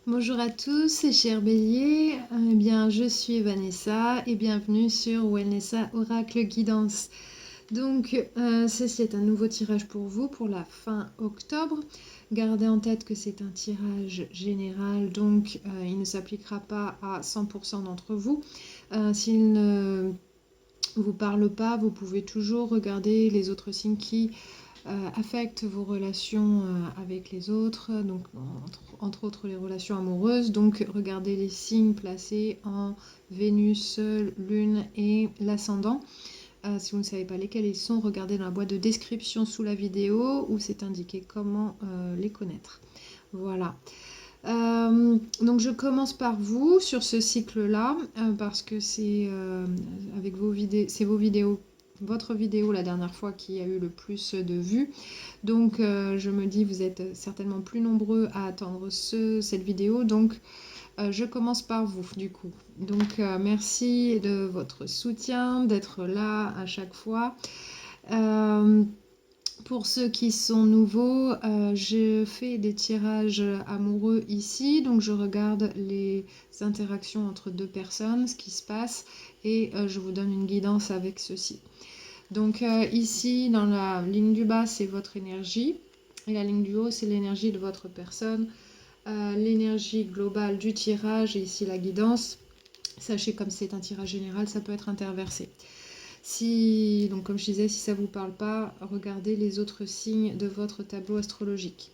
Bonjour à tous, chers béliers. Eh bien, je suis Vanessa et bienvenue sur Wellnessa Oracle Guidance. Donc, ceci est un nouveau tirage pour vous pour la fin octobre. Gardez en tête que c'est un tirage général, donc il ne s'appliquera pas à 100% d'entre vous. S'il ne vous parle pas, vous pouvez toujours regarder les autres signes qui affectent vos relations avec les autres, donc entre autres les relations amoureuses. Donc regardez les signes placés en Vénus, Lune et l'ascendant. Si vous ne savez pas lesquels ils sont, regardez dans la boîte de description sous la vidéo où c'est indiqué comment les connaître. Voilà. Donc je commence par vous sur ce cycle-là parce que c'est avec vos vidéos, c'est vos vidéos, votre vidéo la dernière fois qui a eu le plus de vues. Donc je me dis vous êtes certainement plus nombreux à attendre cette vidéo. Donc je commence par vous du coup. Donc merci de votre soutien, d'être là à chaque fois. Pour ceux qui sont nouveaux, je fais des tirages amoureux ici, donc je regarde les interactions entre deux personnes, ce qui se passe, et je vous donne une guidance avec ceci. Donc ici, dans la ligne du bas, c'est votre énergie, et la ligne du haut, c'est l'énergie de votre personne. L'énergie globale du tirage, et ici la guidance. Sachez, comme c'est un tirage général, ça peut être interversé. Donc comme je disais, si ça ne vous parle pas, regardez les autres signes de votre tableau astrologique.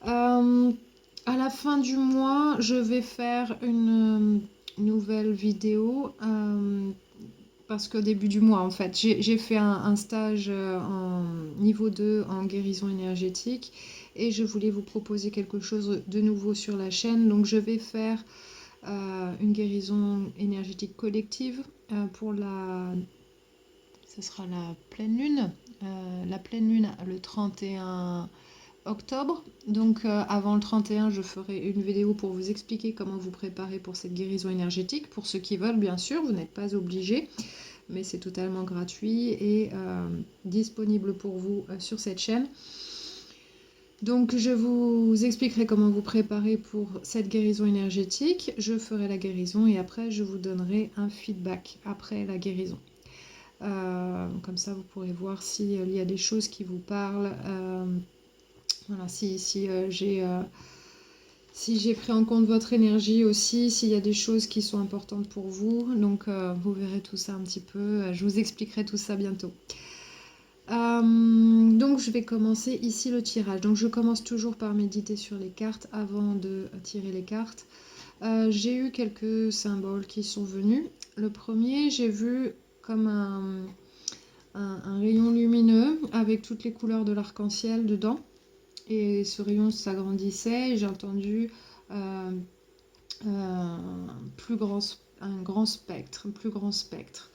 À la fin du mois, je vais faire une nouvelle vidéo parce qu'au début du mois, en fait, j'ai fait un stage en niveau 2 en guérison énergétique et je voulais vous proposer quelque chose de nouveau sur la chaîne. Donc je vais faire une guérison énergétique collective pour ce sera la pleine lune. La pleine lune le 31 octobre. Donc avant le 31, je ferai une vidéo pour vous expliquer comment vous préparer pour cette guérison énergétique. Pour ceux qui veulent, bien sûr, vous n'êtes pas obligés, mais c'est totalement gratuit et disponible pour vous sur cette chaîne. Donc je vous expliquerai comment vous préparer pour cette guérison énergétique. Je ferai la guérison et après je vous donnerai un feedback après la guérison. Comme ça vous pourrez voir s'il y a des choses qui vous parlent. Voilà, si j'ai pris en compte votre énergie aussi, s'il y a des choses qui sont importantes pour vous. Donc vous verrez tout ça un petit peu. Je vous expliquerai tout ça bientôt. Donc je vais commencer ici le tirage. Donc je commence toujours par méditer sur les cartes avant de tirer les cartes. J'ai eu quelques symboles qui sont venus. Le premier, j'ai vu comme un rayon lumineux avec toutes les couleurs de l'arc-en-ciel dedans. Et ce rayon s'agrandissait et j'ai entendu un grand spectre, un plus grand spectre.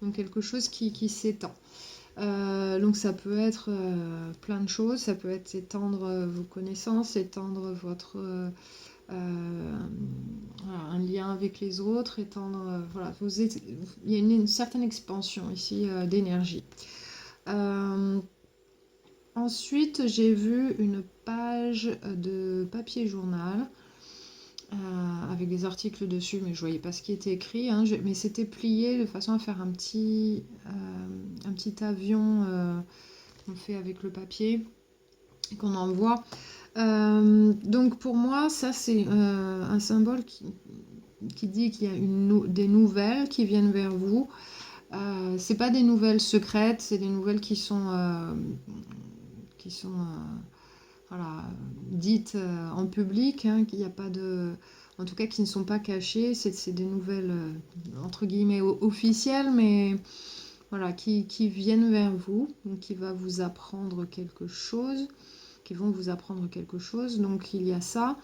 Donc quelque chose qui s'étend. Donc ça peut être plein de choses, ça peut être étendre vos connaissances, étendre votre un lien avec les autres, étendre voilà, il y a une certaine expansion ici d'énergie. Ensuite, j'ai vu une page de papier journal avec des articles dessus, mais je voyais pas ce qui était écrit, hein, mais c'était plié de façon à faire un petit avion qu'on fait avec le papier et qu'on envoie. Donc pour moi, ça c'est un symbole qui dit qu'il y a des nouvelles qui viennent vers vous. C'est pas des nouvelles secrètes, c'est des nouvelles qui sont voilà, dites en public, hein, qu'il n'y a pas de, en tout cas qui ne sont pas cachées. C'est des nouvelles entre guillemets officielles, mais voilà, qui viennent vers vous, donc qui va vous apprendre quelque chose, qui vont vous apprendre quelque chose. Donc il y a ça.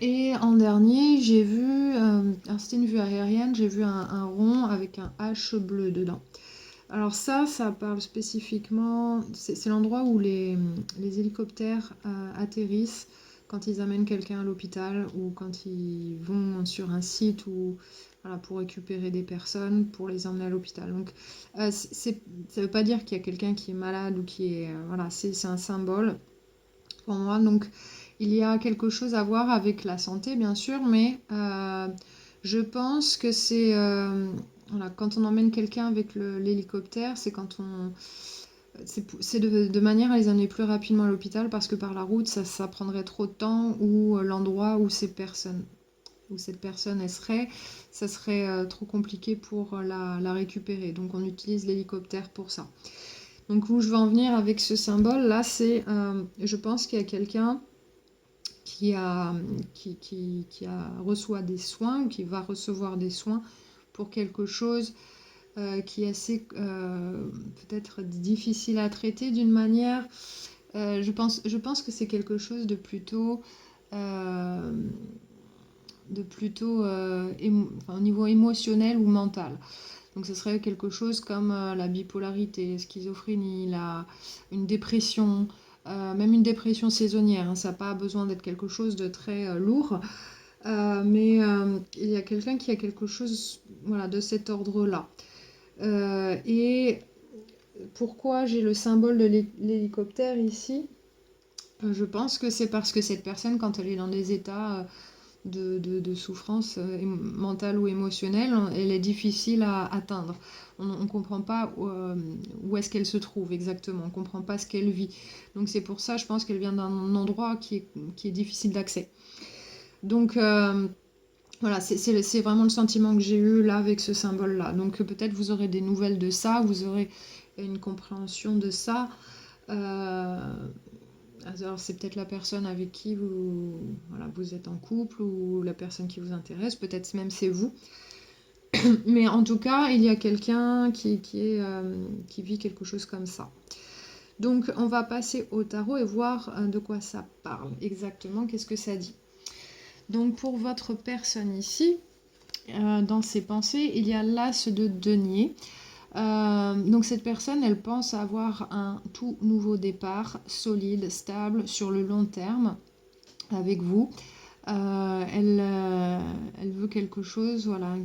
Et en dernier, j'ai vu, c'était une vue aérienne, j'ai vu un rond avec un H bleu dedans. Alors ça parle spécifiquement, c'est l'endroit où les hélicoptères atterrissent quand ils amènent quelqu'un à l'hôpital ou quand ils vont sur un site voilà, pour récupérer des personnes, pour les emmener à l'hôpital. Donc ça ne veut pas dire qu'il y a quelqu'un qui est malade ou qui est... voilà, c'est un symbole pour moi. Donc il y a quelque chose à voir avec la santé, bien sûr, mais je pense que c'est... voilà, quand on emmène quelqu'un avec l'hélicoptère, c'est quand on... C'est de manière à les amener plus rapidement à l'hôpital parce que par la route, ça prendrait trop de temps ou l'endroit où cette personne elle serait, ça serait trop compliqué pour la récupérer. Donc on utilise l'hélicoptère pour ça. Donc où je veux en venir avec ce symbole là, c'est je pense qu'il y a quelqu'un qui reçoit des soins ou qui va recevoir des soins pour quelque chose qui est assez peut-être difficile à traiter d'une manière. Je pense que c'est quelque chose de plutôt enfin, au niveau émotionnel ou mental. Donc ce serait quelque chose comme la bipolarité, schizophrénie, une dépression, même une dépression saisonnière. Hein, ça n'a pas besoin d'être quelque chose de très lourd. Mais il y a quelqu'un qui a quelque chose voilà, de cet ordre-là. Et pourquoi j'ai le symbole de l'hélicoptère ici? Je pense que c'est parce que cette personne, quand elle est dans des états de souffrance mentale ou émotionnelle, elle est difficile à atteindre. On ne comprend pas où est-ce qu'elle se trouve exactement, on ne comprend pas ce qu'elle vit. Donc c'est pour ça, je pense qu'elle vient d'un endroit qui est difficile d'accès. Donc voilà, c'est vraiment le sentiment que j'ai eu là avec ce symbole-là. Donc peut-être vous aurez des nouvelles de ça, vous aurez une compréhension de ça. Alors c'est peut-être la personne avec qui vous êtes en couple ou la personne qui vous intéresse, peut-être même c'est vous. Mais en tout cas, il y a quelqu'un qui vit quelque chose comme ça. Donc on va passer au tarot et voir de quoi ça parle exactement, qu'est-ce que ça dit. Donc pour votre personne ici, dans ses pensées, il y a l'as de denier. Donc cette personne, elle pense avoir un tout nouveau départ, solide, stable, sur le long terme, avec vous. Elle veut quelque chose, voilà,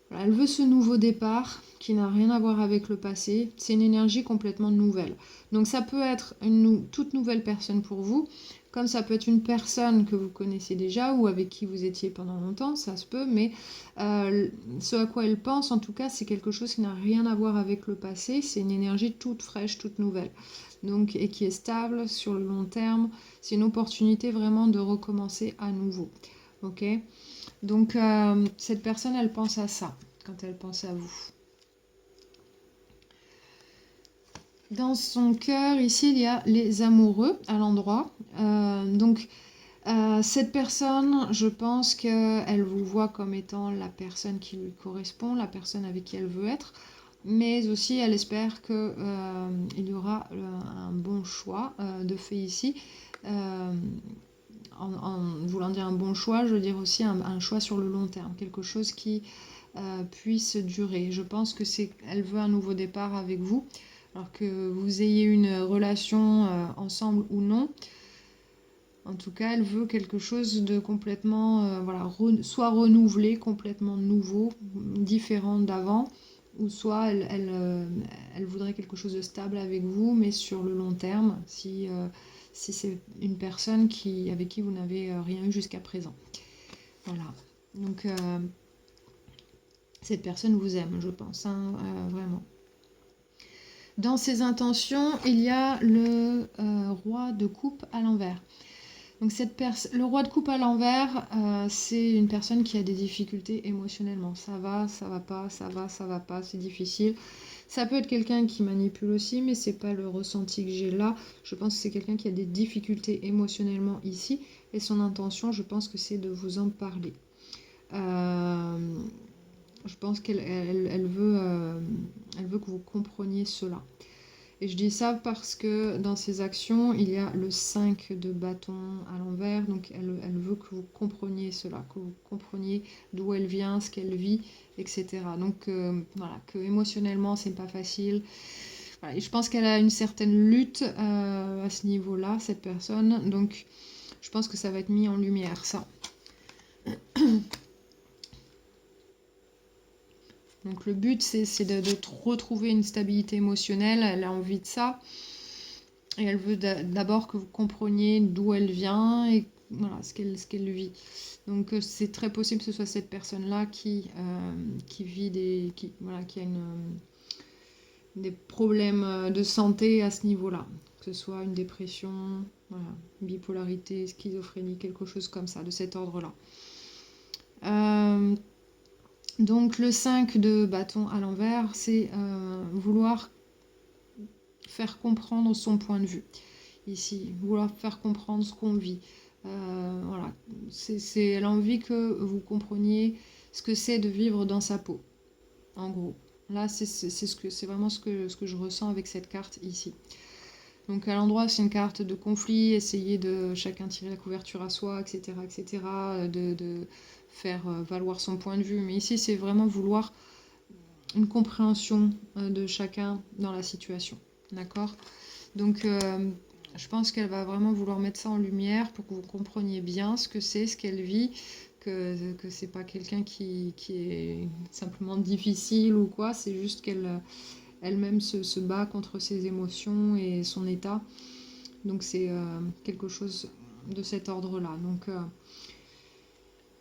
voilà, elle veut ce nouveau départ qui n'a rien à voir avec le passé. C'est une énergie complètement nouvelle. Donc ça peut être une toute nouvelle personne pour vous, comme ça peut être une personne que vous connaissez déjà ou avec qui vous étiez pendant longtemps, ça se peut, mais ce à quoi elle pense, en tout cas, c'est quelque chose qui n'a rien à voir avec le passé. C'est une énergie toute fraîche, toute nouvelle. Donc, et qui est stable sur le long terme. C'est une opportunité vraiment de recommencer à nouveau. Ok ? Donc, cette personne, elle pense à ça quand elle pense à vous. Dans son cœur, ici, il y a les amoureux à l'endroit. Donc, cette personne, je pense qu'elle vous voit comme étant la personne qui lui correspond, la personne avec qui elle veut être. Mais aussi, elle espère qu'il y aura un bon choix de fait ici. En voulant dire un bon choix, je veux dire aussi un choix sur le long terme, quelque chose qui puisse durer. Je pense que elle veut un nouveau départ avec vous, alors que vous ayez une relation ensemble ou non. En tout cas, elle veut quelque chose de complètement, voilà, soit renouvelé, complètement nouveau, différent d'avant, ou soit elle voudrait quelque chose de stable avec vous, mais sur le long terme, si c'est une personne avec qui vous n'avez rien eu jusqu'à présent. Voilà. Donc, cette personne vous aime, je pense, hein, vraiment. Dans ses intentions, il y a le roi de coupe à l'envers. Donc le roi de coupe à l'envers, c'est une personne qui a des difficultés émotionnellement. Ça va pas, ça va pas, c'est difficile. Ça peut être quelqu'un qui manipule aussi, mais c'est pas le ressenti que j'ai là. Je pense que c'est quelqu'un qui a des difficultés émotionnellement ici. Et son intention, je pense que c'est de vous en parler. Je pense qu'elle veut que vous compreniez cela. Et je dis ça parce que dans ses actions, il y a le 5 de bâton à l'envers. Donc elle veut que vous compreniez cela, que vous compreniez d'où elle vient, ce qu'elle vit, etc. Donc voilà, que émotionnellement, c'est pas facile. Voilà, et je pense qu'elle a une certaine lutte à ce niveau-là, cette personne. Donc je pense que ça va être mis en lumière, ça. Donc le but, c'est de retrouver une stabilité émotionnelle. Elle a envie de ça. Et elle veut d'abord que vous compreniez d'où elle vient et voilà, ce qu'elle vit. Donc c'est très possible que ce soit cette personne-là qui vit qui a des problèmes de santé à ce niveau-là. Que ce soit une dépression, voilà, bipolarité, schizophrénie, quelque chose comme ça, de cet ordre-là. Donc le 5 de bâton à l'envers, c'est vouloir faire comprendre son point de vue. Ici, vouloir faire comprendre ce qu'on vit. Voilà, c'est l'envie que vous compreniez ce que c'est de vivre dans sa peau, en gros. Là, c'est vraiment ce que je ressens avec cette carte ici. Donc à l'endroit, c'est une carte de conflit, essayer de chacun tirer la couverture à soi, etc., etc., de faire valoir son point de vue. Mais ici, c'est vraiment vouloir une compréhension de chacun dans la situation. D'accord ? Donc je pense qu'elle va vraiment vouloir mettre ça en lumière pour que vous compreniez bien ce que c'est, ce qu'elle vit, que c'est pas quelqu'un qui est simplement difficile ou quoi, c'est juste qu'elle elle-même se bat contre ses émotions et son état. Donc c'est quelque chose de cet ordre-là. Donc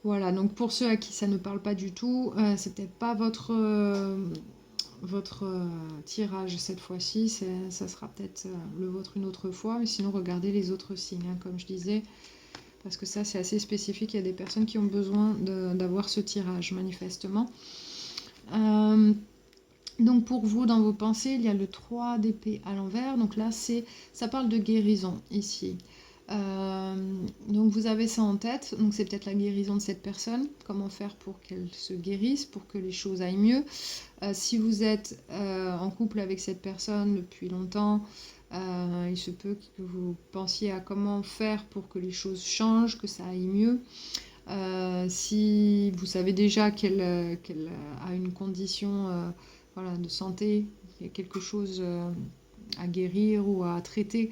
voilà, donc pour ceux à qui ça ne parle pas du tout, c'est peut-être pas votre tirage cette fois-ci, ça sera peut-être le vôtre une autre fois, mais sinon regardez les autres signes, hein, comme je disais, parce que ça c'est assez spécifique, il y a des personnes qui ont besoin d'avoir ce tirage manifestement. Donc pour vous, dans vos pensées, il y a le 3 d'épée à l'envers, donc là ça parle de guérison ici. Donc vous avez ça en tête, donc c'est peut-être la guérison de cette personne, comment faire pour qu'elle se guérisse, pour que les choses aillent mieux. Si vous êtes en couple avec cette personne depuis longtemps, il se peut que vous pensiez à comment faire pour que les choses changent, que ça aille mieux. Si vous savez déjà qu'elle a une condition voilà, de santé, il y a quelque chose à guérir ou à traiter,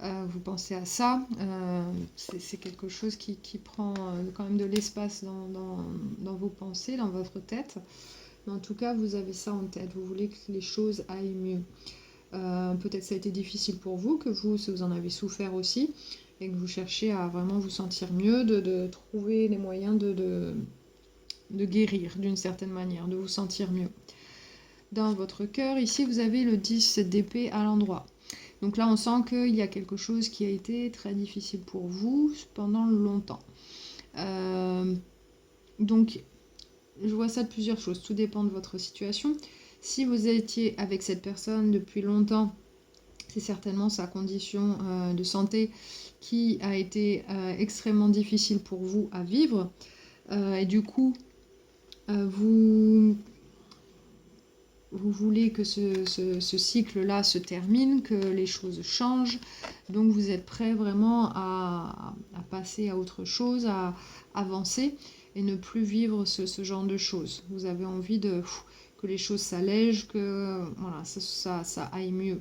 vous pensez à ça. C'est quelque chose qui prend quand même de l'espace dans vos pensées, dans votre tête. Mais en tout cas, vous avez ça en tête. Vous voulez que les choses aillent mieux. Peut-être ça a été difficile pour vous, que vous en avez souffert aussi, et que vous cherchez à vraiment vous sentir mieux, de trouver les moyens de guérir d'une certaine manière, de vous sentir mieux. Dans votre cœur, ici, vous avez le 10 d'épée à l'endroit. Donc là, on sent qu'il y a quelque chose qui a été très difficile pour vous pendant longtemps. Donc, je vois ça de plusieurs choses. Tout dépend de votre situation. Si vous étiez avec cette personne depuis longtemps, c'est certainement sa condition de santé qui a été extrêmement difficile pour vous à vivre. Et du coup, vous voulez que ce cycle-là se termine, que les choses changent. Donc vous êtes prêt vraiment à passer à autre chose, à avancer et ne plus vivre ce genre de choses. Vous avez envie que les choses s'allègent, que voilà, ça aille mieux.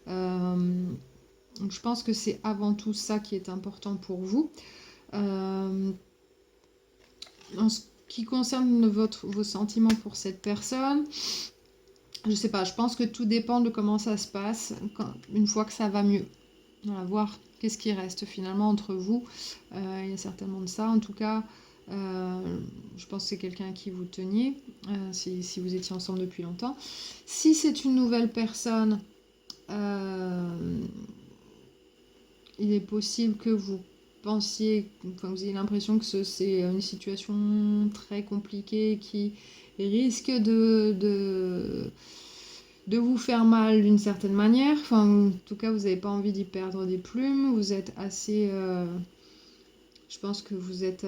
Donc je pense que c'est avant tout ça qui est important pour vous. En ce qui concerne vos sentiments pour cette personne, je sais pas, je pense que tout dépend de comment ça se passe une fois que ça va mieux. Voilà, voir qu'est-ce qui reste finalement entre vous. Il y a certainement de ça. En tout cas, je pense que c'est quelqu'un à qui vous teniez, si vous étiez ensemble depuis longtemps. Si c'est une nouvelle personne, il est possible que vous pensiez, enfin vous ayez l'impression que c'est une situation très compliquée qui risque de vous faire mal d'une certaine manière. Enfin, en tout cas, vous n'avez pas envie d'y perdre des plumes. Vous êtes assez... je pense que vous êtes...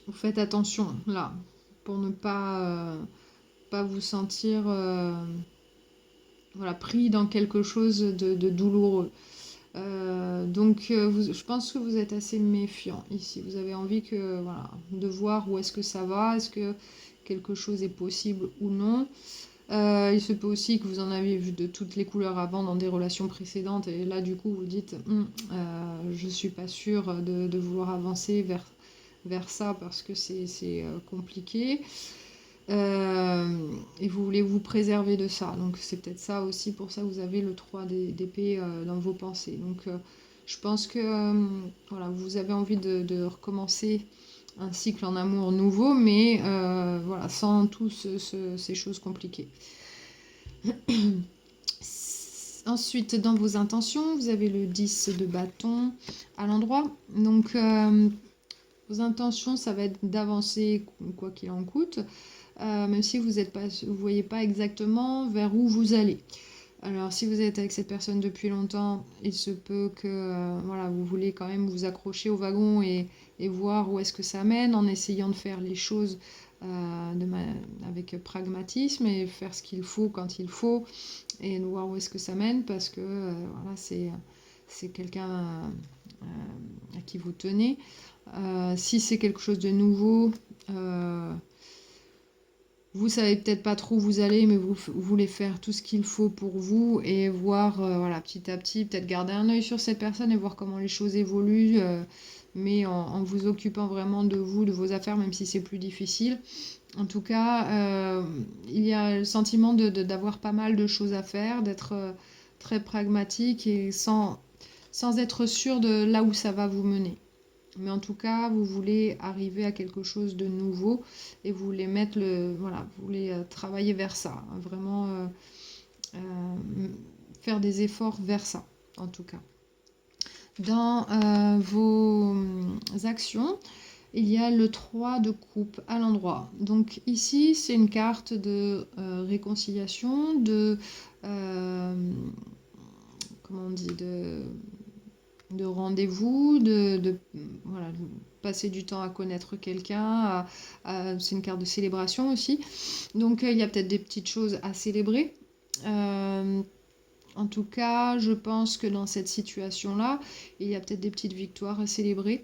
vous faites attention, là, pour ne pas vous sentir voilà, pris dans quelque chose de douloureux. Donc, je pense que vous êtes assez méfiant ici. Vous avez envie de voir où est-ce que ça va, est-ce que quelque chose est possible ou non. Il se peut aussi que vous en avez vu de toutes les couleurs avant dans des relations précédentes et là du coup vous dites je suis pas sûre de vouloir avancer vers ça parce que c'est compliqué. et vous voulez vous préserver de ça. Donc c'est peut-être ça aussi, pour ça que vous avez le 3 d'épée dans vos pensées. Donc je pense que voilà, vous avez envie de recommencer un cycle en amour nouveau, mais voilà, sans toutes ces choses compliquées. Ensuite, dans vos intentions, vous avez le 10 de bâton à l'endroit. Donc vos intentions, ça va être d'avancer quoi qu'il en coûte, même si vous ne voyez pas exactement vers où vous allez. Alors si vous êtes avec cette personne depuis longtemps, il se peut que voilà, vous voulez quand même vous accrocher au wagon et voir où est-ce que ça mène, en essayant de faire les choses avec pragmatisme et faire ce qu'il faut quand il faut, et de voir où est-ce que ça mène, parce que voilà, c'est quelqu'un à qui vous tenez. Si c'est quelque chose de nouveau, vous savez peut-être pas trop où vous allez, mais vous voulez faire tout ce qu'il faut pour vous et voir voilà, petit à petit, peut-être garder un œil sur cette personne et voir comment les choses évoluent, mais en vous occupant vraiment de vous, de vos affaires, même si c'est plus difficile. En tout cas, il y a le sentiment d'avoir pas mal de choses à faire, d'être très pragmatique et sans être sûr de là où ça va vous mener. Mais en tout cas, vous voulez arriver à quelque chose de nouveau et vous voulez vous voulez travailler vers ça, hein, vraiment faire des efforts vers ça, en tout cas. Dans vos actions, il y a le 3 de coupe à l'endroit. Donc ici, c'est une carte de réconciliation, comment on dit, de rendez-vous, voilà, passer du temps à connaître quelqu'un, c'est une carte de célébration aussi. Donc il y a peut-être des petites choses à célébrer. En tout cas, je pense que dans cette situation-là, il y a peut-être des petites victoires à célébrer.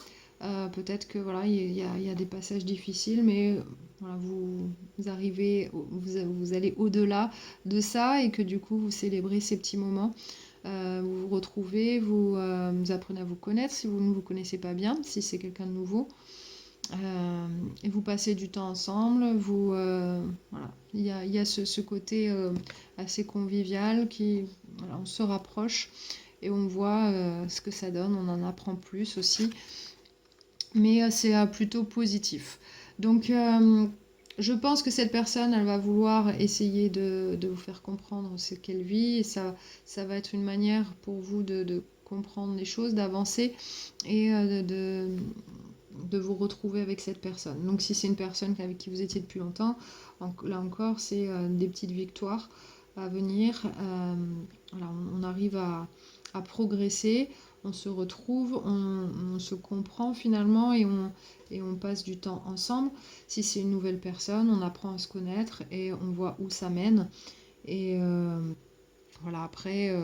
Peut-être que voilà, il y a des passages difficiles, mais voilà, vous arrivez, vous allez au-delà de ça, et que du coup vous célébrez ces petits moments. Vous vous retrouvez, vous apprenez à vous connaître si vous ne vous connaissez pas bien, si c'est quelqu'un de nouveau. Et vous passez du temps ensemble, voilà. Il y a ce côté assez convivial voilà, on se rapproche et on voit ce que ça donne, on en apprend plus aussi, mais c'est plutôt positif. Donc je pense que cette personne, elle va vouloir essayer de vous faire comprendre ce qu'elle vit, et ça va être une manière pour vous de comprendre les choses, d'avancer et de vous retrouver avec cette personne. Donc si c'est une personne avec qui vous étiez depuis longtemps, là encore, c'est des petites victoires à venir. Voilà, on arrive à progresser, on se retrouve, on se comprend finalement, et on passe du temps ensemble. Si c'est une nouvelle personne, on apprend à se connaître et on voit où ça mène. Et voilà, après,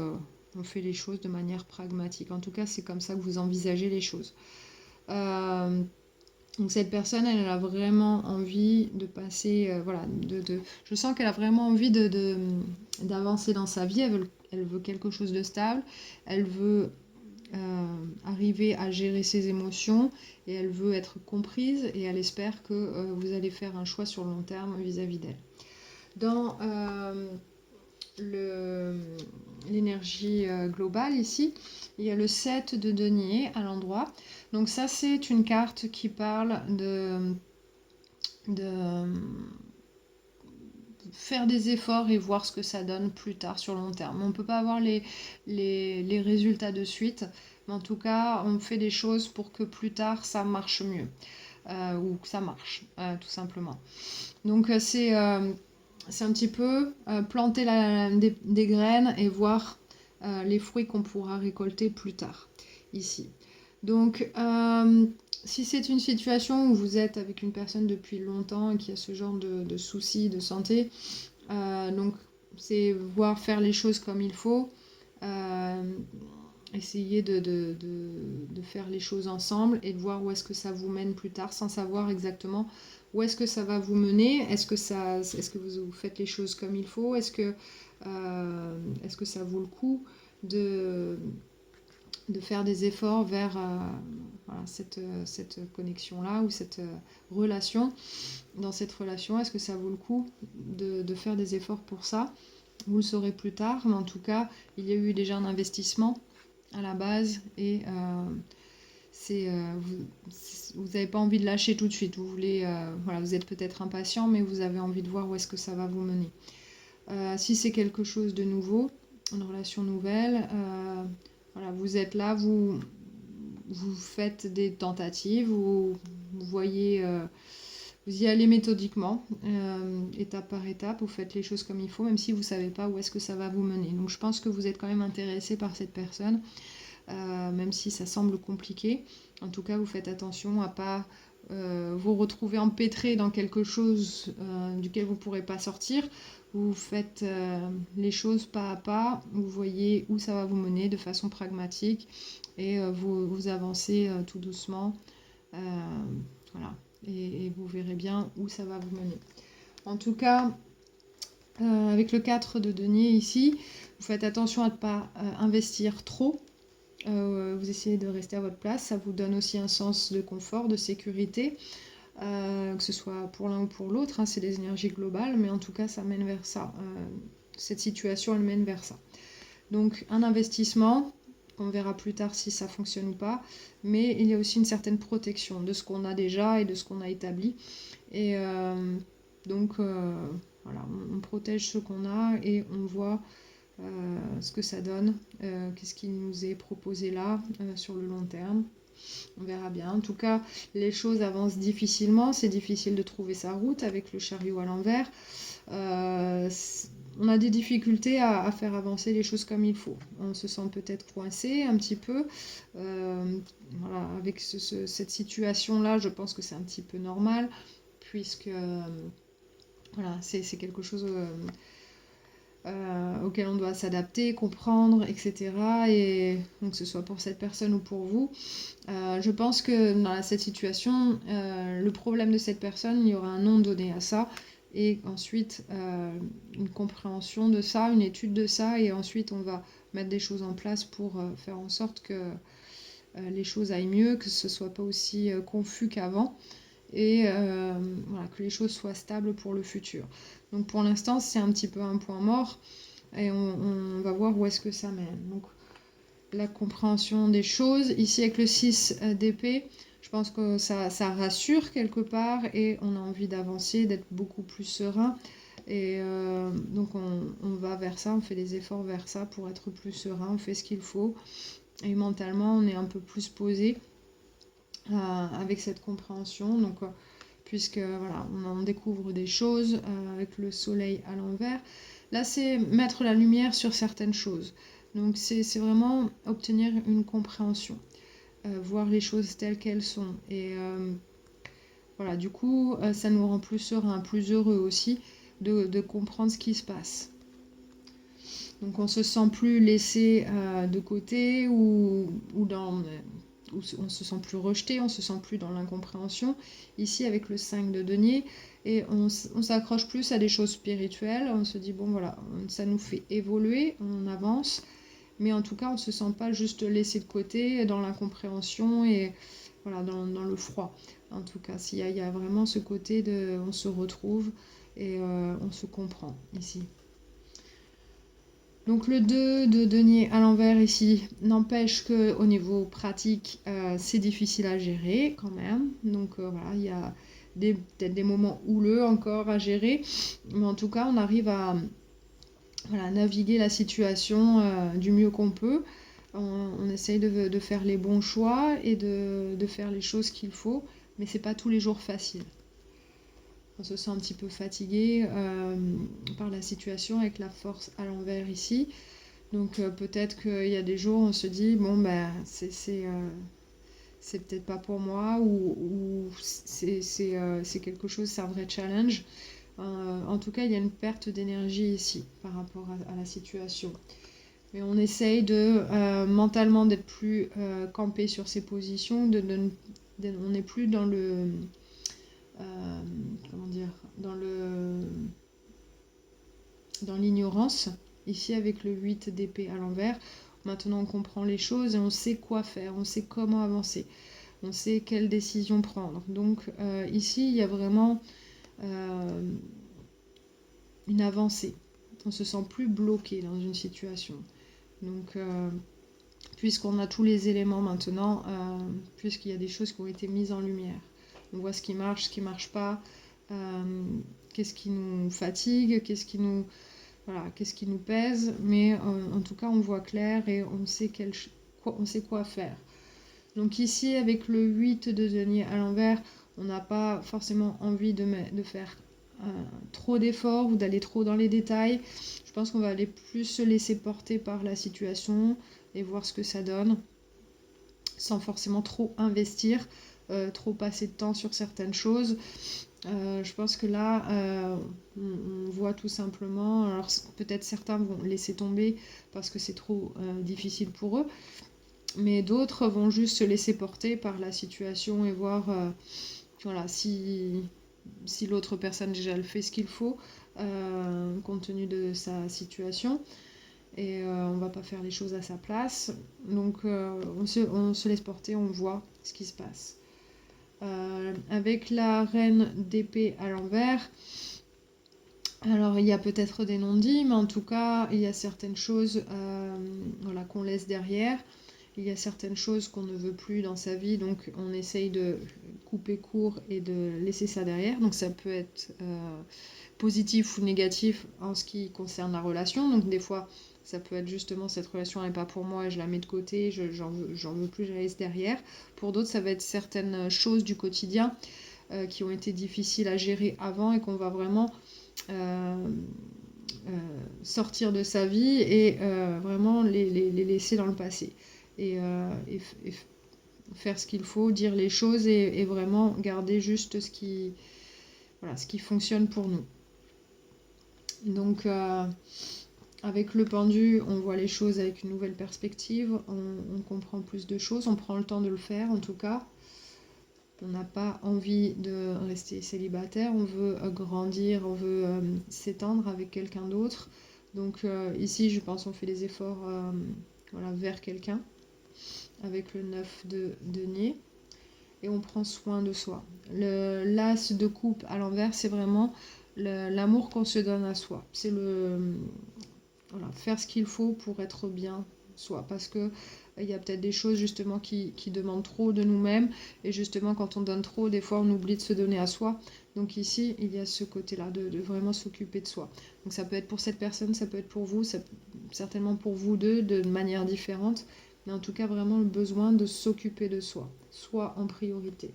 on fait les choses de manière pragmatique. En tout cas, c'est comme ça que vous envisagez les choses. Donc cette personne, elle a vraiment envie de passer, voilà, je sens qu'elle a vraiment envie d'avancer dans sa vie. Elle veut quelque chose de stable, elle veut arriver à gérer ses émotions, et elle veut être comprise, et elle espère que vous allez faire un choix sur le long terme vis-à-vis d'elle. Dans l'énergie globale ici, il y a le 7 de denier à l'endroit. Donc ça, c'est une carte qui parle de faire des efforts et voir ce que ça donne plus tard sur le long terme. On ne peut pas avoir les résultats de suite, mais en tout cas, on fait des choses pour que plus tard ça marche mieux, ou que ça marche, tout simplement. Donc c'est un petit peu planter des graines et voir les fruits qu'on pourra récolter plus tard, ici. Donc, si c'est une situation où vous êtes avec une personne depuis longtemps et qui a ce genre de soucis de santé, donc c'est voir faire les choses comme il faut, essayer de faire les choses ensemble et de voir où est-ce que ça vous mène plus tard, sans savoir exactement où est-ce que ça va vous mener. Est-ce que vous faites les choses comme il faut? Est-ce que ça vaut le coup de faire des efforts vers voilà, cette connexion-là ou cette relation. Dans cette relation, est-ce que ça vaut le coup de faire des efforts pour ça? Vous le saurez plus tard, mais en tout cas, il y a eu déjà un investissement à la base et vous n'avez pas envie de lâcher tout de suite. Vous voulez, voilà, vous êtes peut-être impatient, mais vous avez envie de voir où est-ce que ça va vous mener. Si c'est quelque chose de nouveau, une relation nouvelle, voilà, vous êtes là, vous faites des tentatives, vous voyez, vous y allez méthodiquement, étape par étape, vous faites les choses comme il faut, même si vous ne savez pas où est-ce que ça va vous mener. Donc je pense que vous êtes quand même intéressé par cette personne, même si ça semble compliqué. En tout cas, vous faites attention à ne pas vous retrouver empêtré dans quelque chose duquel vous ne pourrez pas sortir. Vous faites les choses pas à pas, vous voyez où ça va vous mener de façon pragmatique et vous avancez tout doucement. Voilà. Et vous verrez bien où ça va vous mener. En tout cas, avec le 4 de denier ici, vous faites attention à ne pas investir trop. Vous essayez de rester à votre place. Ça vous donne aussi un sens de confort, de sécurité, que ce soit pour l'un ou pour l'autre. Hein, c'est des énergies globales, mais en tout cas, ça mène vers ça. Cette situation, elle mène vers ça. Donc, un investissement. On verra plus tard si ça fonctionne ou pas. Mais il y a aussi une certaine protection de ce qu'on a déjà et de ce qu'on a établi. Et donc, voilà, on protège ce qu'on a et on voit ce que ça donne. Qu'est-ce qui nous est proposé là sur le long terme. On verra bien. En tout cas, les choses avancent difficilement. C'est difficile de trouver sa route avec le chariot à l'envers. On a des difficultés à faire avancer les choses comme il faut. On se sent peut-être coincé un petit peu. Voilà, avec cette situation-là, je pense que c'est un petit peu normal, puisque voilà, c'est quelque chose auquel on doit s'adapter, comprendre, etc. Et donc que ce soit pour cette personne ou pour vous. Je pense que dans cette situation, le problème de cette personne, il y aura un nom donné à ça. Et ensuite, une compréhension de ça, une étude de ça, et ensuite on va mettre des choses en place pour faire en sorte que les choses aillent mieux, que ce ne soit pas aussi confus qu'avant, et voilà, que les choses soient stables pour le futur. Donc pour l'instant, c'est un petit peu un point mort, et on va voir où est-ce que ça mène. Donc la compréhension des choses, ici avec le 6 d'épée, je pense que ça rassure quelque part et on a envie d'avancer, d'être beaucoup plus serein. Et donc on va vers ça, on fait des efforts vers ça pour être plus serein, on fait ce qu'il faut. Et mentalement, on est un peu plus posé avec cette compréhension. Donc, puisque voilà, on découvre des choses avec le soleil à l'envers. Là, c'est mettre la lumière sur certaines choses. Donc, c'est vraiment obtenir une compréhension. Voir les choses telles qu'elles sont. Et voilà, du coup, ça nous rend plus serein, plus heureux aussi de comprendre ce qui se passe. Donc on se sent plus laissé de côté ou on se sent plus rejeté, on se sent plus dans l'incompréhension. Ici avec le 5 de denier, et on s'accroche plus à des choses spirituelles, on se dit bon voilà, ça nous fait évoluer, on avance. Mais en tout cas, on ne se sent pas juste laissé de côté dans l'incompréhension et voilà, dans le froid. En tout cas, il y a vraiment ce côté de on se retrouve et on se comprend ici. Donc le 2 de denier à l'envers ici n'empêche qu'au niveau pratique, c'est difficile à gérer quand même. Donc voilà, il y a peut-être des moments houleux encore à gérer. Mais en tout cas, on arrive à voilà, naviguer la situation du mieux qu'on peut. On essaye de faire les bons choix et de faire les choses qu'il faut, mais c'est pas tous les jours facile. On se sent un petit peu fatigué par la situation avec la force à l'envers ici. Donc peut-être qu'il y a des jours où on se dit bon ben c'est peut-être pas pour moi ou c'est quelque chose, c'est un vrai challenge. En tout cas, il y a une perte d'énergie ici par rapport à la situation. Mais on essaye mentalement d'être plus campé sur ses positions, on n'est plus dans le... comment dire, dans l'ignorance, ici avec le 8 d'épée à l'envers. Maintenant on comprend les choses et on sait quoi faire, on sait comment avancer. on sait quelle décision prendre. Donc ici, il y a vraiment une avancée. On se sent plus bloqué dans une situation. Donc, puisqu'on a tous les éléments maintenant, puisqu'il y a des choses qui ont été mises en lumière. On voit ce qui marche pas, qu'est-ce qui nous fatigue, qu'est-ce qui nous pèse, mais en tout cas on voit clair et on sait quoi faire. Donc ici, avec le 8 de denier à l'envers, on n'a pas forcément envie de faire trop d'efforts ou d'aller trop dans les détails. Je pense qu'on va aller plus se laisser porter par la situation et voir ce que ça donne, sans forcément trop investir, trop passer de temps sur certaines choses. Je pense que là, on voit tout simplement, alors peut-être certains vont laisser tomber parce que c'est trop difficile pour eux, mais d'autres vont juste se laisser porter par la situation et voir si l'autre personne déjà elle fait ce qu'il faut compte tenu de sa situation, et on va pas faire les choses à sa place. Donc on se laisse porter, on voit ce qui se passe. Avec la reine d'épée à l'envers, alors il y a peut-être des non-dits, mais en tout cas il y a certaines choses qu'on laisse derrière. Il y a certaines choses qu'on ne veut plus dans sa vie, donc on essaye de couper court et de laisser ça derrière. Donc ça peut être positif ou négatif en ce qui concerne la relation. Donc des fois, ça peut être justement cette relation n'est pas pour moi et je la mets de côté, j'en veux plus, je la laisse derrière. Pour d'autres, ça va être certaines choses du quotidien qui ont été difficiles à gérer avant et qu'on va vraiment sortir de sa vie et vraiment les laisser dans le passé. Et faire ce qu'il faut, dire les choses et vraiment garder juste ce qui fonctionne pour nous. Donc avec le pendu, on voit les choses avec une nouvelle perspective, on comprend plus de choses, on prend le temps de le faire en tout cas. On n'a pas envie de rester célibataire, on veut grandir, on veut s'étendre avec quelqu'un d'autre. Donc ici, je pense qu'on fait des efforts vers quelqu'un avec le 9 de denier et on prend soin de soi. L'as de coupe à l'envers, c'est vraiment l'amour qu'on se donne à soi. C'est faire ce qu'il faut pour être bien soi, parce que il y a peut-être des choses justement qui demandent trop de nous-mêmes, et justement quand on donne trop, des fois on oublie de se donner à soi. Donc ici il y a ce côté-là de vraiment s'occuper de soi. Donc ça peut être pour cette personne, ça peut être pour vous, certainement pour vous deux de manière différente, mais en tout cas vraiment le besoin de s'occuper de soi, soit en priorité.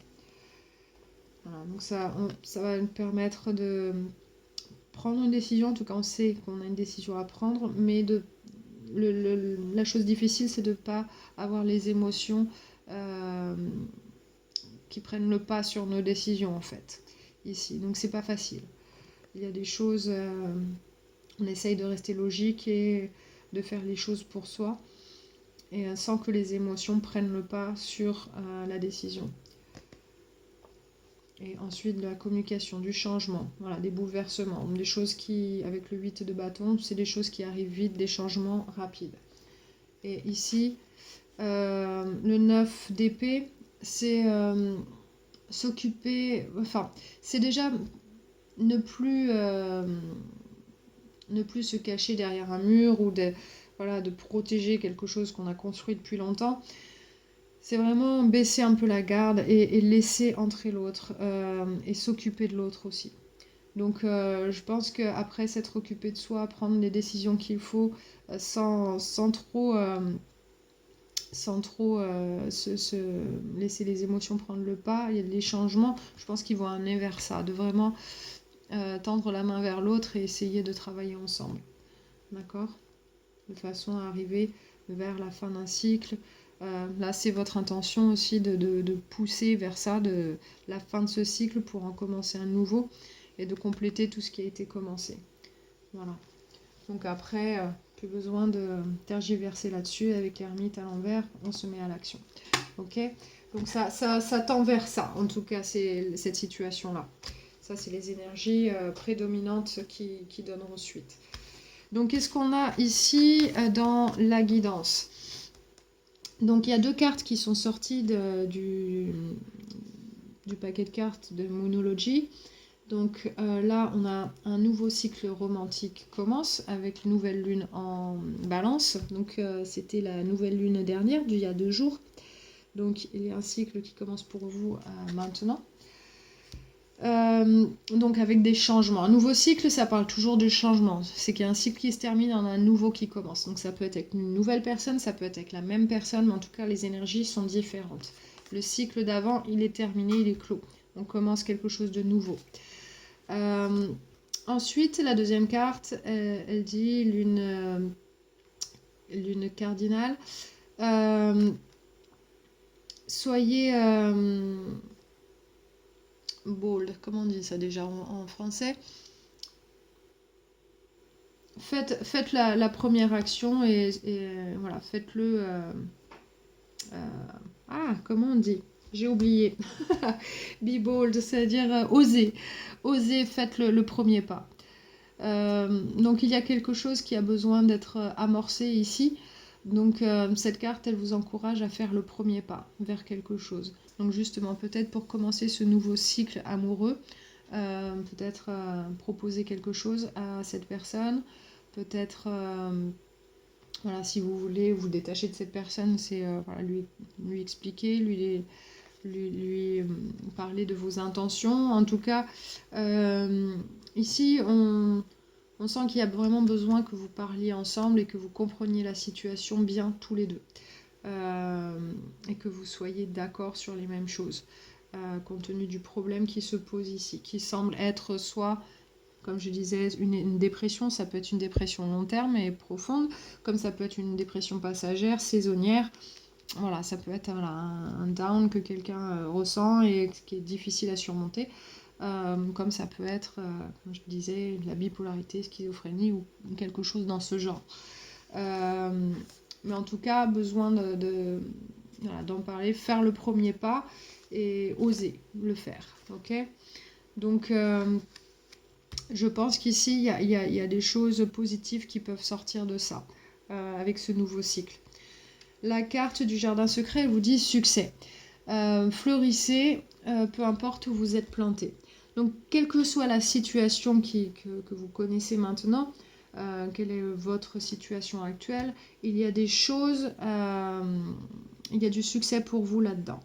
Voilà, donc ça va nous permettre de prendre une décision. En tout cas on sait qu'on a une décision à prendre, mais la chose difficile, c'est de ne pas avoir les émotions qui prennent le pas sur nos décisions, en fait, ici. Donc, c'est pas facile. Il y a des choses, on essaye de rester logique et de faire les choses pour soi, et sans que les émotions prennent le pas sur la décision. Et ensuite, de la communication, du changement, voilà, des bouleversements, des choses qui, avec le 8 de bâton, c'est des choses qui arrivent vite, des changements rapides. Et ici, le 9 d'épée, c'est s'occuper, enfin, c'est déjà ne plus se cacher derrière un mur ou de protéger quelque chose qu'on a construit depuis longtemps. C'est vraiment baisser un peu la garde et laisser entrer l'autre et s'occuper de l'autre aussi. Donc je pense qu'après s'être occupé de soi, prendre les décisions qu'il faut sans trop se laisser les émotions prendre le pas, il y a des changements, je pense qu'ils vont amener vers ça, de vraiment tendre la main vers l'autre et essayer de travailler ensemble. D'accord ? De façon à arriver vers la fin d'un cycle. Là, c'est votre intention aussi de pousser vers ça, de la fin de ce cycle pour en commencer un nouveau et de compléter tout ce qui a été commencé. Voilà. Donc après, plus besoin de tergiverser là-dessus. Avec l'ermite à l'envers, on se met à l'action. Ok ? Donc ça tend vers ça, en tout cas, c'est cette situation-là. Ça, c'est les énergies prédominantes qui donneront suite. Donc, qu'est-ce qu'on a ici dans la guidance ? Donc il y a 2 cartes qui sont sorties du paquet de cartes de Moonology. Donc là, on a un nouveau cycle romantique qui commence avec nouvelle lune en balance. Donc c'était la nouvelle lune dernière, d'il y a 2 jours. Donc il y a un cycle qui commence pour vous maintenant. Donc avec des changements. Un nouveau cycle, ça parle toujours de changement. C'est qu'il y a un cycle qui se termine, on a un nouveau qui commence. Donc ça peut être avec une nouvelle personne, ça peut être avec la même personne, mais en tout cas les énergies sont différentes. Le cycle d'avant, il est terminé, il est clos. On commence quelque chose de nouveau. Ensuite, la deuxième carte, elle dit lune cardinale. Soyez bold, comment on dit ça déjà en français? Faites la première action et voilà, faites-le. Comment on dit? J'ai oublié. Be bold, c'est-à-dire osez. Osez, faites le premier pas. Donc il y a quelque chose qui a besoin d'être amorcé ici. Donc cette carte, elle vous encourage à faire le premier pas vers quelque chose. Donc justement, peut-être pour commencer ce nouveau cycle amoureux, peut-être proposer quelque chose à cette personne. Peut-être, voilà, si vous voulez vous détacher de cette personne, c'est voilà, lui expliquer, lui parler de vos intentions. En tout cas, ici, on sent qu'il y a vraiment besoin que vous parliez ensemble et que vous compreniez la situation bien tous les deux. Et que vous soyez d'accord sur les mêmes choses, compte tenu du problème qui se pose ici, qui semble être soit, comme je disais, une dépression. Ça peut être une dépression long terme et profonde, comme ça peut être une dépression passagère, saisonnière. Voilà, ça peut être un down que quelqu'un ressent et qui est difficile à surmonter. Comme ça peut être, comme je disais, de la bipolarité, schizophrénie ou quelque chose dans ce genre. Mais en tout cas, besoin voilà, d'en parler, faire le premier pas et oser le faire. Ok ? Donc, je pense qu'ici, il y a des choses positives qui peuvent sortir de ça, avec ce nouveau cycle. La carte du jardin secret, elle vous dit succès. Fleurissez, peu importe où vous êtes planté. Donc, quelle que soit la situation que vous connaissez maintenant, quelle est votre situation actuelle, il y a des choses, il y a du succès pour vous là-dedans,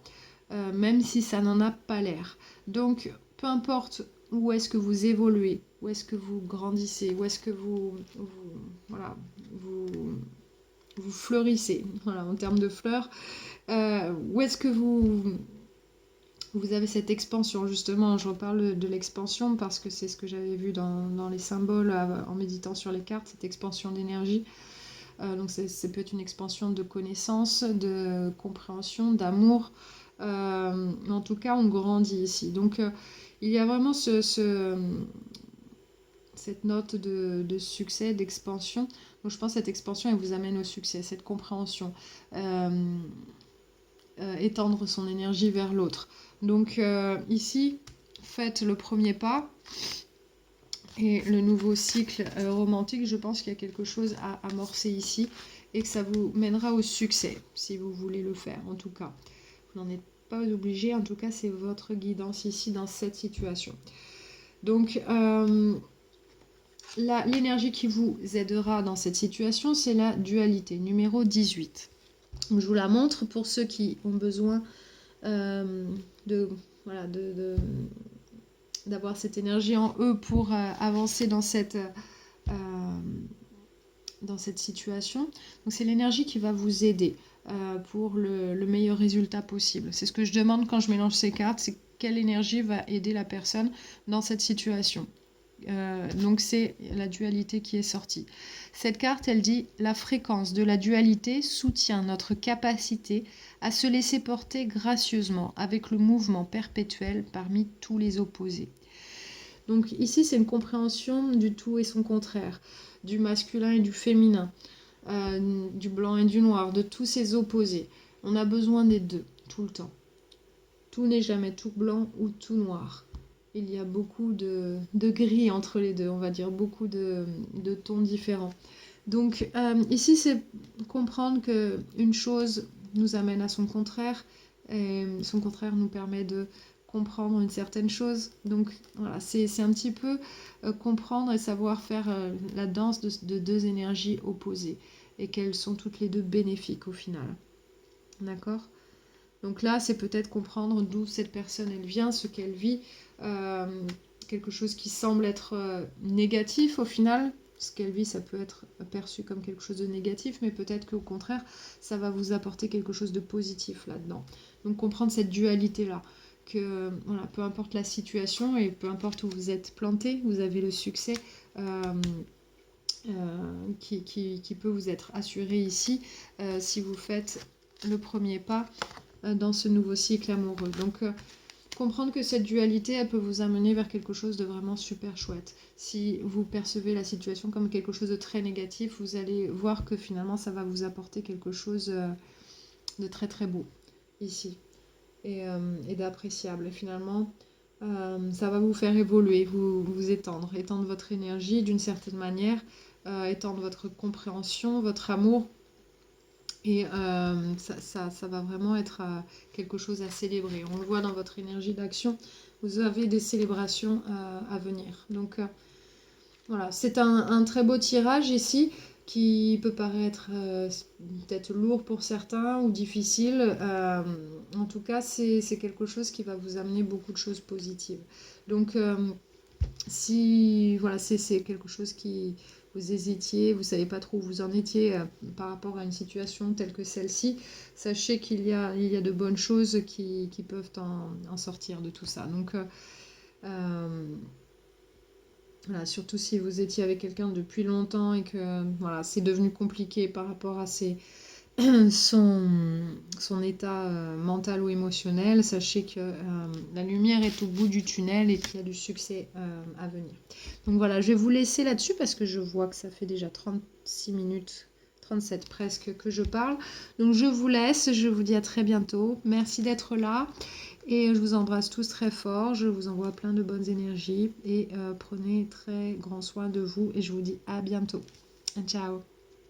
même si ça n'en a pas l'air. Donc, peu importe où est-ce que vous évoluez, où est-ce que vous grandissez, où est-ce que vous fleurissez, voilà, en termes de fleurs, où est-ce que vous avez cette expansion. Justement, je reparle de l'expansion parce que c'est ce que j'avais vu dans les symboles en méditant sur les cartes, cette expansion d'énergie. Donc ça peut être une expansion de connaissances, de compréhension, d'amour. En tout cas, on grandit ici. Donc il y a vraiment cette note de succès, d'expansion. Donc je pense que cette expansion, elle vous amène au succès, cette compréhension. Étendre son énergie vers l'autre. Donc ici, faites le premier pas. Et le nouveau cycle romantique, je pense qu'il y a quelque chose à amorcer ici et que ça vous mènera au succès, si vous voulez le faire, en tout cas. Vous n'en êtes pas obligé, en tout cas, c'est votre guidance ici dans cette situation. Donc, l'énergie qui vous aidera dans cette situation, c'est la dualité, numéro 18. Donc, je vous la montre pour ceux qui ont besoin d'avoir cette énergie en eux pour avancer dans cette situation. Donc c'est l'énergie qui va vous aider pour le meilleur résultat possible. C'est ce que je demande quand je mélange ces cartes, c'est quelle énergie va aider la personne dans cette situation. Donc c'est la dualité qui est sortie. Cette carte, elle dit « La fréquence de la dualité soutient notre capacité à se laisser porter gracieusement avec le mouvement perpétuel parmi tous les opposés. » Donc ici, c'est une compréhension du tout et son contraire, du masculin et du féminin, du blanc et du noir, de tous ces opposés. On a besoin des deux, tout le temps. Tout n'est jamais tout blanc ou tout noir. Il y a beaucoup de gris entre les deux, on va dire, beaucoup de tons différents. Donc ici, c'est comprendre qu'une chose nous amène à son contraire, et son contraire nous permet de comprendre une certaine chose. Donc voilà, c'est un petit peu comprendre et savoir faire la danse de deux énergies opposées et qu'elles sont toutes les deux bénéfiques au final. D'accord ? Donc là, c'est peut-être comprendre d'où cette personne elle vient, ce qu'elle vit, quelque chose qui semble être négatif au final. Ce qu'elle vit, ça peut être perçu comme quelque chose de négatif, mais peut-être qu'au contraire, ça va vous apporter quelque chose de positif là-dedans. Donc comprendre cette dualité-là, que voilà, peu importe la situation et peu importe où vous êtes planté, vous avez le succès qui peut vous être assuré ici si vous faites le premier pas dans ce nouveau cycle amoureux. Donc comprendre que cette dualité, elle peut vous amener vers quelque chose de vraiment super chouette. Si vous percevez la situation comme quelque chose de très négatif, vous allez voir que finalement ça va vous apporter quelque chose de très très beau ici et d'appréciable. Et finalement, ça va vous faire évoluer, vous étendre votre énergie d'une certaine manière, étendre votre compréhension, votre amour. Et ça va vraiment être quelque chose à célébrer. On le voit dans votre énergie d'action. Vous avez des célébrations à venir. Donc voilà, c'est un très beau tirage ici qui peut paraître peut-être lourd pour certains ou difficile. En tout cas, c'est quelque chose qui va vous amener beaucoup de choses positives. Donc si voilà, c'est quelque chose qui vous hésitiez, vous ne savez pas trop où vous en étiez par rapport à une situation telle que celle-ci, sachez qu'il y a de bonnes choses qui peuvent en sortir de tout ça. Donc voilà, surtout si vous étiez avec quelqu'un depuis longtemps et que voilà, c'est devenu compliqué par rapport à son état mental ou émotionnel, sachez que la lumière est au bout du tunnel et qu'il y a du succès à venir. Donc voilà, je vais vous laisser là-dessus parce que je vois que ça fait déjà 36 minutes, 37 presque que je parle. Donc je vous laisse, je vous dis à très bientôt. Merci d'être là et je vous embrasse tous très fort. Je vous envoie plein de bonnes énergies et prenez très grand soin de vous et je vous dis à bientôt. Ciao.